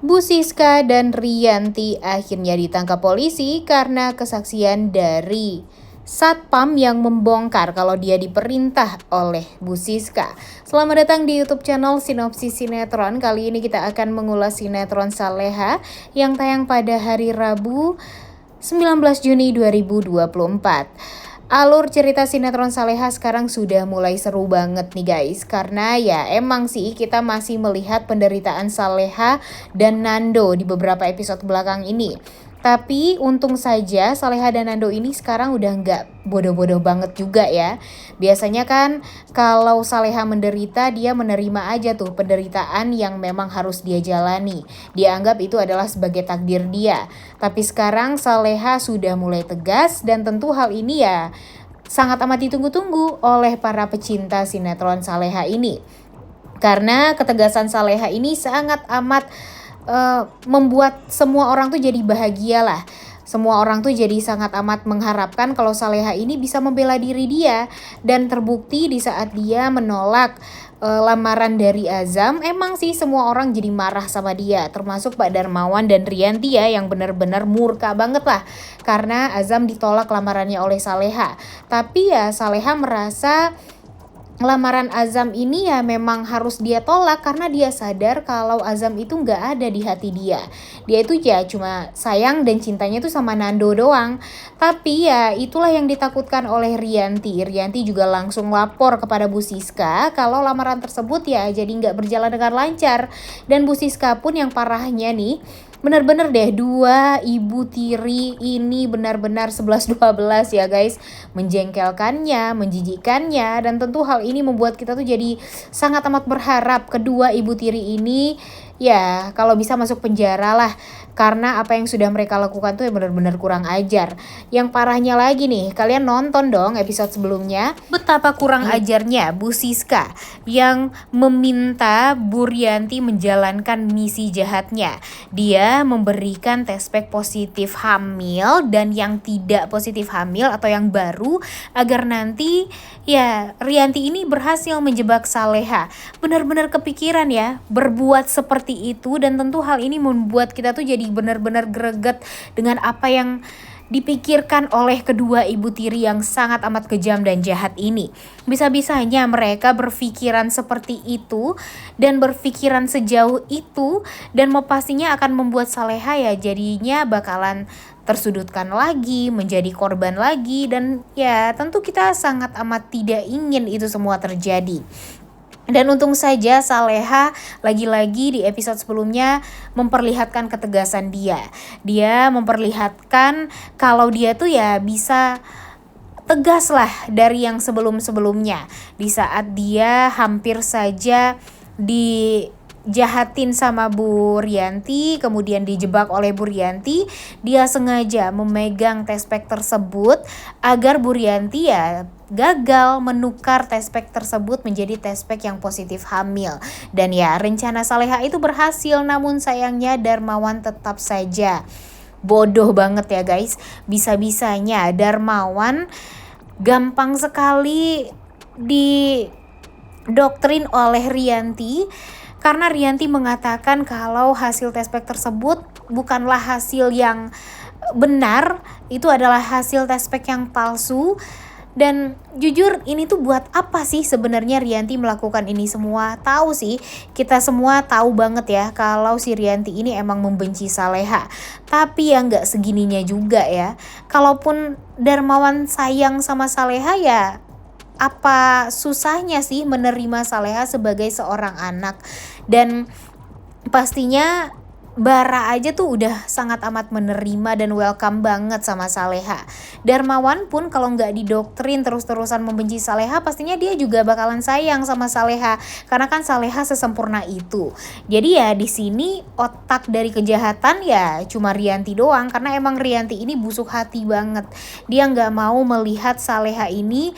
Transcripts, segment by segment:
Bu Siska dan Rianti akhirnya ditangkap polisi karena kesaksian dari Satpam yang membongkar kalau dia diperintah oleh Bu Siska. Selamat datang di YouTube channel Sinopsis Sinetron. Kali ini kita akan mengulas sinetron Saleha yang tayang pada hari Rabu 19 Juni 2024. Alur cerita sinetron Saleha sekarang sudah mulai seru banget nih guys. Karena ya emang sih kita masih melihat penderitaan Saleha dan Nando di beberapa episode belakang ini. Tapi untung saja Saleha dan Nando ini sekarang udah nggak bodoh-bodoh banget juga ya. Biasanya kan kalau Saleha menderita dia menerima aja tuh penderitaan yang memang harus dia jalani. Dia anggap itu adalah sebagai takdir dia. Tapi sekarang Saleha sudah mulai tegas dan tentu hal ini ya sangat amat ditunggu-tunggu oleh para pecinta sinetron Saleha ini. Karena ketegasan Saleha ini sangat amat membuat semua orang tuh jadi bahagia lah. Semua orang tuh jadi sangat amat mengharapkan kalau Saleha ini bisa membela diri dia. Dan terbukti di saat dia menolak lamaran dari Azam, emang sih semua orang jadi marah sama dia. Termasuk Pak Darmawan dan Rianti ya yang benar-benar murka banget lah. Karena Azam ditolak lamarannya oleh Saleha. Tapi ya Saleha merasa lamaran Azam ini ya memang harus dia tolak karena dia sadar kalau Azam itu nggak ada di hati dia. Dia itu ya cuma sayang dan cintanya tuh sama Nando doang. Tapi ya itulah yang ditakutkan oleh Rianti. Rianti juga langsung lapor kepada Bu Siska kalau lamaran tersebut ya jadi nggak berjalan dengan lancar. Dan Bu Siska pun yang parahnya nih, bener-bener deh dua ibu tiri ini benar-benar 11-12 ya guys. Menjengkelkannya, menjijikkannya, dan tentu hal ini membuat kita tuh jadi sangat amat berharap kedua ibu tiri ini ya kalau bisa masuk penjara lah. Karena apa yang sudah mereka lakukan tuh ya benar-benar kurang ajar. Yang parahnya lagi nih, kalian nonton dong episode sebelumnya betapa kurang ajarnya Bu Siska yang meminta Bu Rianti menjalankan misi jahatnya. Dia memberikan tes pack positif hamil dan yang tidak positif hamil atau yang baru agar nanti ya Rianti ini berhasil menjebak Saleha. Benar-benar kepikiran ya berbuat seperti itu, dan tentu hal ini membuat kita tuh jadi benar-benar greget dengan apa yang dipikirkan oleh kedua ibu tiri yang sangat amat kejam dan jahat ini. Bisa-bisanya mereka berpikiran seperti itu dan berpikiran sejauh itu, dan mau pastinya akan membuat Saleha ya jadinya bakalan tersudutkan lagi, menjadi korban lagi, dan ya tentu kita sangat amat tidak ingin itu semua terjadi. Dan untung saja Saleha lagi-lagi di episode sebelumnya memperlihatkan ketegasan dia. Dia memperlihatkan kalau dia tuh ya bisa tegas lah dari yang sebelum-sebelumnya. Di saat dia hampir saja dijahatin sama Bu Rianti, kemudian dijebak oleh Bu Rianti, dia sengaja memegang tes pack tersebut agar Bu Rianti ya gagal menukar tes pack tersebut menjadi tes pack yang positif hamil. Dan ya rencana Saleha itu berhasil, namun sayangnya Darmawan tetap saja bodoh banget ya guys. Bisa-bisanya Darmawan gampang sekali didoktrin oleh Rianti karena Rianti mengatakan kalau hasil tes pack tersebut bukanlah hasil yang benar, itu adalah hasil tes pack yang palsu. Dan jujur ini tuh buat apa sih sebenarnya Rianti melakukan ini semua? Tahu sih, kita semua tahu banget ya kalau si Rianti ini emang membenci Saleha. Tapi ya nggak segininya juga ya. Kalaupun Darmawan sayang sama Saleha ya apa susahnya sih menerima Saleha sebagai seorang anak. Dan pastinya Bara aja tuh udah sangat amat menerima dan welcome banget sama Saleha. Darmawan pun kalau nggak didoktrin terus-terusan membenci Saleha, pastinya dia juga bakalan sayang sama Saleha karena kan Saleha sesempurna itu. Jadi ya di sini otak dari kejahatan ya cuma Rianti doang, karena emang Rianti ini busuk hati banget. Dia nggak mau melihat Saleha ini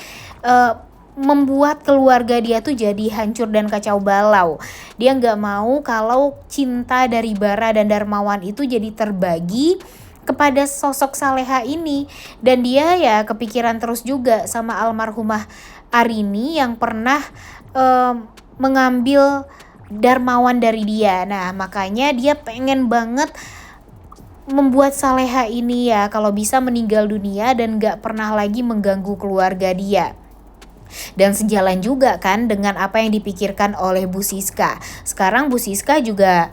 membuat keluarga dia tuh jadi hancur dan kacau balau. Dia nggak mau kalau cinta dari Bara dan Darmawan itu jadi terbagi kepada sosok Saleha ini. Dan dia ya kepikiran terus juga sama almarhumah Arini yang pernah mengambil dermawan dari dia. Nah, makanya dia pengen banget membuat Saleha ini ya kalau bisa meninggal dunia dan gak pernah lagi mengganggu keluarga dia. Dan sejalan juga kan dengan apa yang dipikirkan oleh Bu Siska. Sekarang Bu Siska juga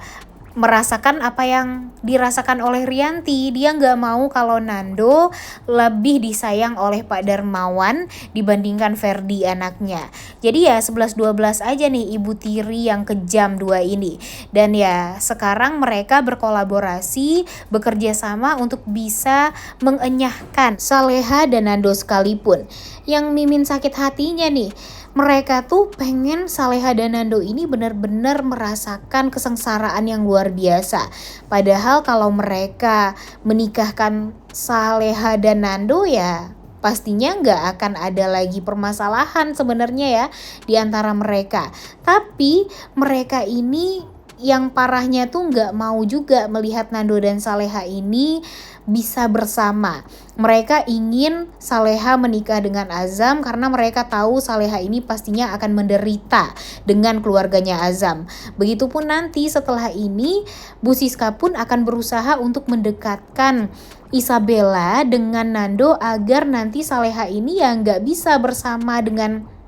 merasakan apa yang dirasakan oleh Rianti. Dia nggak mau kalau Nando lebih disayang oleh Pak Darmawan dibandingkan Ferdi anaknya. Jadi ya 11-12 aja nih ibu tiri yang kejam dua ini. Dan ya sekarang mereka berkolaborasi, bekerja sama untuk bisa mengenyahkan Saleha dan Nando sekalipun. Yang Mimin sakit hatinya nih, mereka tuh pengen Saleha dan Nando ini benar-benar merasakan kesengsaraan yang luar biasa. Padahal kalau mereka menikahkan Saleha dan Nando ya pastinya nggak akan ada lagi permasalahan sebenarnya ya di antara mereka. Tapi mereka ini yang parahnya tuh nggak mau juga melihat Nando dan Saleha ini bisa bersama. Mereka ingin Saleha menikah dengan Azam karena mereka tahu Saleha ini pastinya akan menderita dengan keluarganya Azam. Begitupun nanti setelah ini Bu Siska pun akan berusaha untuk mendekatkan Isabella dengan Nando agar nanti Saleha ini ya nggak bisa bersama dengan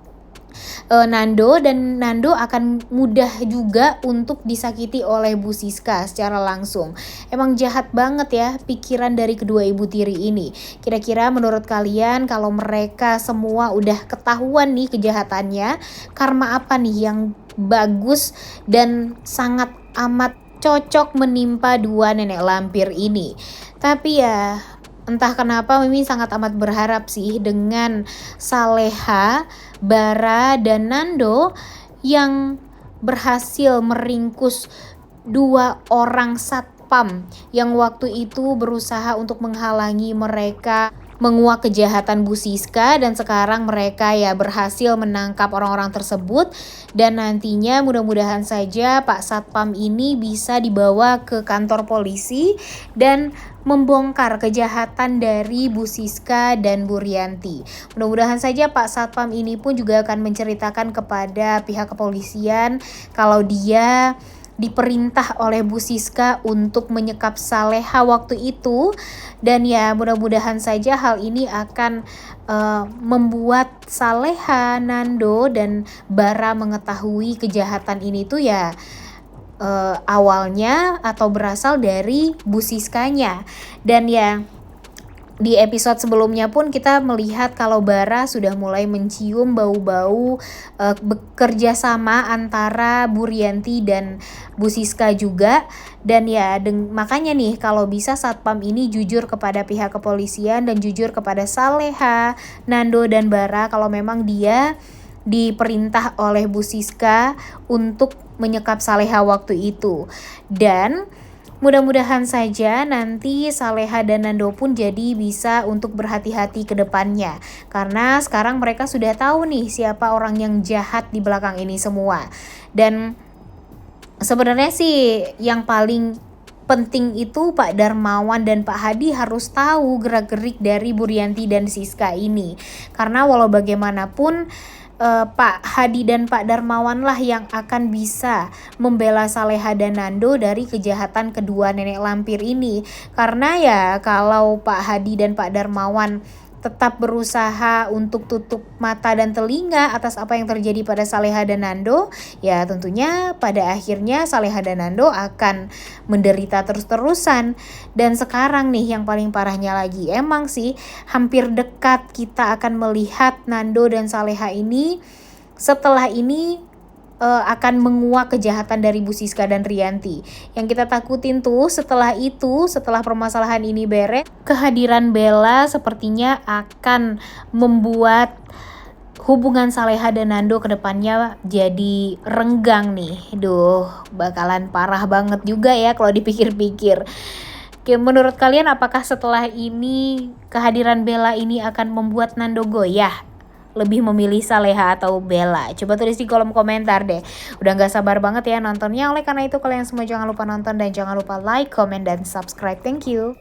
Nando, dan Nando akan mudah juga untuk disakiti oleh Bu Siska secara langsung. Emang jahat banget ya pikiran dari kedua ibu tiri ini. Kira-kira menurut kalian kalau mereka semua udah ketahuan nih kejahatannya, karma apa nih yang bagus dan sangat amat cocok menimpa dua nenek lampir ini? Tapi ya entah kenapa Mimi sangat amat berharap sih dengan Saleha, Bara, dan Nando yang berhasil meringkus dua orang satpam yang waktu itu berusaha untuk menghalangi mereka menguak kejahatan Bu Siska, dan sekarang mereka ya berhasil menangkap orang-orang tersebut. Dan nantinya mudah-mudahan saja Pak Satpam ini bisa dibawa ke kantor polisi dan membongkar kejahatan dari Bu Siska dan Bu Rianti. Mudah-mudahan saja Pak Satpam ini pun juga akan menceritakan kepada pihak kepolisian kalau dia diperintah oleh Bu Siska untuk menyekap Saleha waktu itu. Dan ya mudah-mudahan saja hal ini akan membuat Saleha, Nando, dan Bara mengetahui kejahatan ini tuh ya awalnya atau berasal dari Bu Siskanya. Dan ya di episode sebelumnya pun kita melihat kalau Bara sudah mulai mencium bau-bau bekerja sama antara Bu Rianti dan Bu Siska juga. Dan ya makanya nih kalau bisa Satpam ini jujur kepada pihak kepolisian dan jujur kepada Saleha, Nando, dan Bara kalau memang dia diperintah oleh Bu Siska untuk menyekap Saleha waktu itu. Dan mudah-mudahan saja nanti Saleha dan Nando pun jadi bisa untuk berhati-hati ke depannya. Karena sekarang mereka sudah tahu nih siapa orang yang jahat di belakang ini semua. Dan sebenarnya sih yang paling penting itu Pak Darmawan dan Pak Hadi harus tahu gerak-gerik dari Bu Rianti dan Siska ini. Karena walau bagaimanapun Pak Hadi dan Pak Darmawan lah yang akan bisa membela Saleha dan Nando dari kejahatan kedua nenek lampir ini. Karena ya kalau Pak Hadi dan Pak Darmawan tetap berusaha untuk tutup mata dan telinga atas apa yang terjadi pada Saleha dan Nando, ya tentunya pada akhirnya Saleha dan Nando akan menderita terus-terusan. Dan sekarang nih yang paling parahnya lagi, emang sih hampir dekat kita akan melihat Nando dan Saleha ini setelah ini akan menguak kejahatan dari Bu Siska dan Rianti. Yang kita takutin tuh setelah itu, setelah permasalahan ini beres, kehadiran Bella sepertinya akan membuat hubungan Saleha dan Nando ke depannya jadi renggang nih. Duh, bakalan parah banget juga ya kalau dipikir-pikir. Oke, menurut kalian apakah setelah ini kehadiran Bella ini akan membuat Nando goyah? Lebih memilih Saleha atau Bella? Coba tulis di kolom komentar deh. Udah gak sabar banget ya nontonnya. Oleh karena itu kalian semua jangan lupa nonton dan jangan lupa like, comment, dan subscribe. Thank you.